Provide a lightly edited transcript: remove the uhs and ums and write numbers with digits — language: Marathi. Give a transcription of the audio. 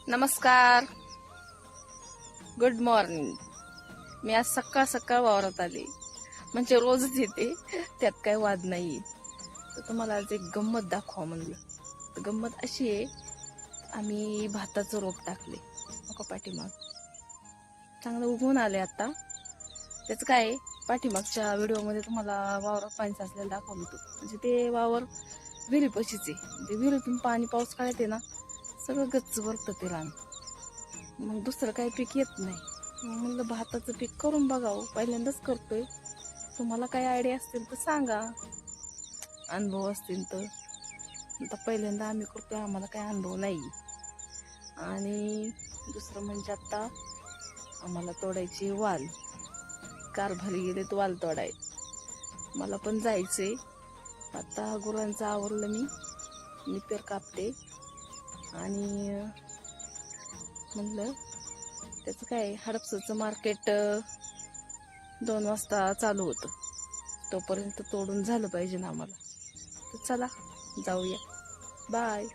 नमस्कार, गुड मॉर्निंग. मी आज सकाळ सकाळ वावरात आले, म्हणजे रोजच येते, त्यात काही वाद नाही. तर तुम्हाला आज एक गंमत दाखवा म्हणलं. तर गंमत अशी आहे, आम्ही भाताचं रोप टाकले नको पाठीमाग, चांगलं उगवून आले आता. त्याचं काय पाठीमागच्या व्हिडिओमध्ये तुम्हाला वावरात पाणी साचलेलं दाखवलं होतं. म्हणजे ते वावर विहिरीपाशीच आहे. ते विहिरीतून पाणी पाऊस काढते ना, सगळं गच्च भरतं ते रान. मग दुसरं काही पीक येत नाही. मग म्हणलं भाताचं पीक करून बघावं, पहिल्यांदाच करतोय. तुम्हाला काही आयडिया असतील तर सांगा, अनुभव असतील तर. आता पहिल्यांदा आम्ही करतोय, आम्हाला काही अनुभव नाही. आणि दुसरं म्हणजे आता आम्हाला तोडायची वाल, कारभारी गेलेत वाल तोडाय. मला पण जायचंय. आता गुरांचं आवरलं, मी पेर कापते. आणि म्हणलं त्याचं काय, हडपसरचं मार्केट 2 वाजता चालू होतं, तोपर्यंत तोडून झालं पाहिजे ना आम्हाला. तर चला जाऊया. बाय.